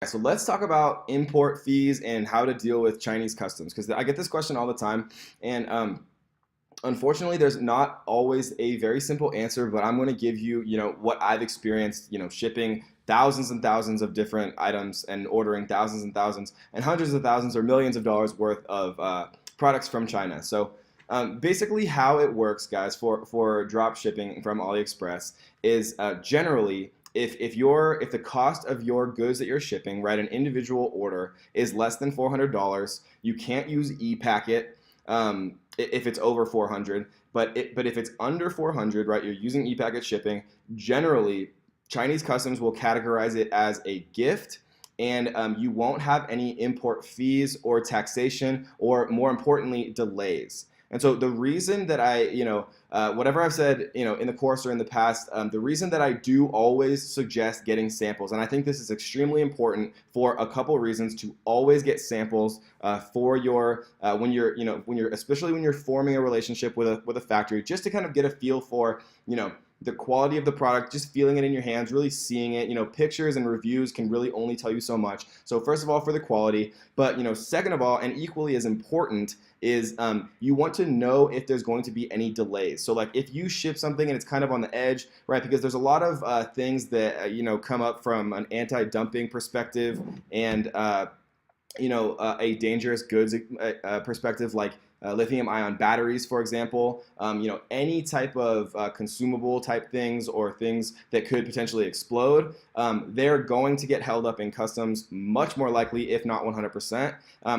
So let's talk about import fees and how to deal with Chinese customs because I get this question all the time, and unfortunately, there's not always a very simple answer. But I'm going to give you, what I've experienced, shipping thousands and thousands of different items and ordering thousands and thousands and hundreds of thousands or millions of dollars worth of products from China. So basically, how it works, guys, for drop shipping from AliExpress is generally if the cost of your goods that you're shipping, right, an individual order is less than $400, you can't use e-packet if it's over 400. But if it's under 400, right, you're using e-packet shipping. Generally, Chinese customs will categorize it as a gift, and you won't have any import fees or taxation, or more importantly, delays. And so the reason that whatever I've said, in the course or in the past, the reason that I do always suggest getting samples, and I think this is extremely important for a couple reasons, to always get samples for your especially when you're forming a relationship with a factory, just to kind of get a feel for, the quality of the product, just feeling it in your hands, really seeing it. Pictures and reviews can really only tell you so much. So first of all, for the quality, but second of all, and equally as important, is you want to know if there's going to be any delays. So like if you ship something and it's kind of on the edge, right? Because there's a lot of things that come up from an anti-dumping perspective, and a dangerous goods perspective, like lithium-ion batteries, for example. Any type of consumable type things, or things that could potentially explode, they're going to get held up in customs, much more likely, if not 100%.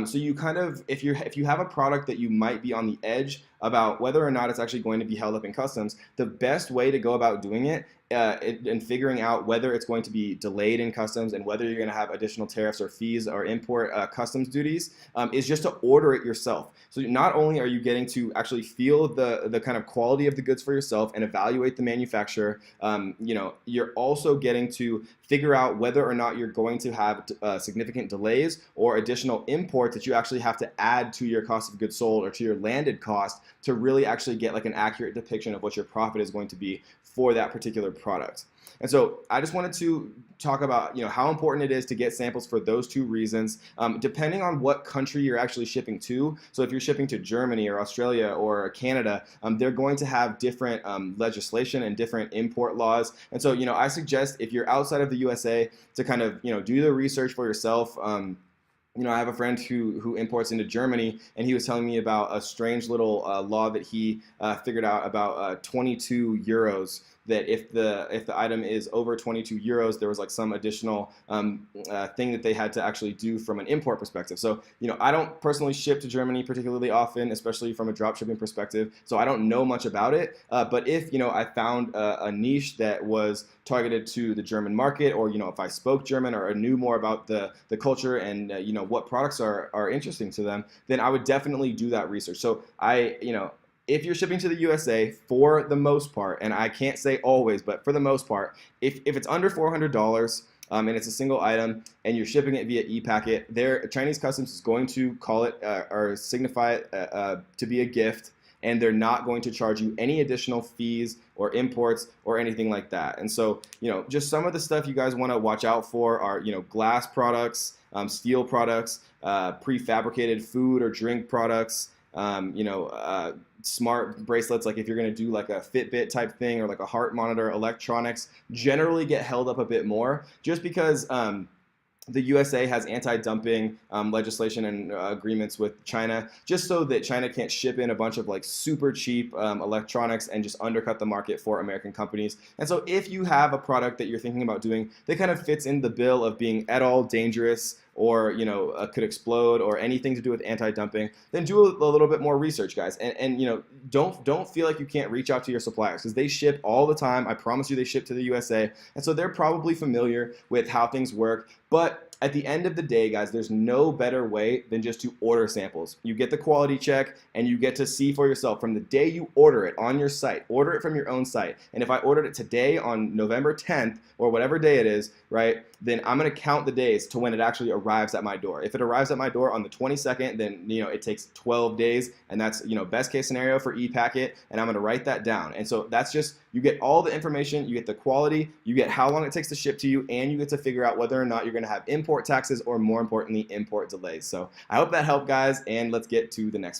So you kind of, if you have a product that you might be on the edge about whether or not it's actually going to be held up in customs, the best way to go about doing it and figuring out whether it's going to be delayed in customs and whether you're going to have additional tariffs or fees or import customs duties, is just to order it yourself. So not only are you getting to actually feel the kind of quality of the goods for yourself and evaluate the manufacturer, you're also getting to figure out whether or not you're going to have significant delays or additional imports that you actually have to add to your cost of goods sold, or to your landed cost, to really actually get like an accurate depiction of what your profit is going to be for that particular product. And so I just wanted to talk about how important it is to get samples for those two reasons, depending on what country you're actually shipping to. So if you're shipping to Germany or Australia or Canada, they're going to have different legislation and different import laws. And so I suggest, if you're outside of the USA, to kind of do the research for yourself. I have a friend who imports into Germany, and he was telling me about a strange little law that he figured out about 22 euros. That if the item is over 22 euros, there was like some additional thing that they had to actually do from an import perspective. So I don't personally ship to Germany particularly often, especially from a drop shipping perspective. So I don't know much about it. But if I found a niche that was targeted to the German market, or if I spoke German or knew more about the culture and what products are interesting to them, then I would definitely do that research. So if you're shipping to the USA, for the most part, and I can't say always, but for the most part, if it's under $400, and it's a single item, and you're shipping it via e-packet, Chinese customs is going to call it or signify it to be a gift, and they're not going to charge you any additional fees or imports or anything like that. And so, just some of the stuff you guys want to watch out for are, glass products, steel products, prefabricated food or drink products, smart bracelets, like if you're going to do like a Fitbit type thing, or like a heart monitor. Electronics generally get held up a bit more, just because the USA has anti-dumping legislation and agreements with China, just so that China can't ship in a bunch of like super cheap electronics and just undercut the market for American companies. And so if you have a product that you're thinking about doing that kind of fits in the bill of being at all dangerous, or could explode, or anything to do with anti-dumping, then do a little bit more research, guys. And don't feel like you can't reach out to your suppliers, because they ship all the time. I promise you, they ship to the USA, and so they're probably familiar with how things work. But at the end of the day, guys, there's no better way than just to order samples. You get the quality check, and you get to see for yourself from the day you order it on your site. Order it from your own site. And if I ordered it today on November 10th, or whatever day it is, right, then I'm going to count the days to when it actually arrives at my door. If it arrives at my door on the 22nd, then it takes 12 days, and that's best case scenario for e-packet, and I'm going to write that down. And so that's just, you get all the information, you get the quality, you get how long it takes to ship to you, and you get to figure out whether or not you're going to have import taxes or, more importantly, import delays. So I hope that helped, guys, and let's get to the next one.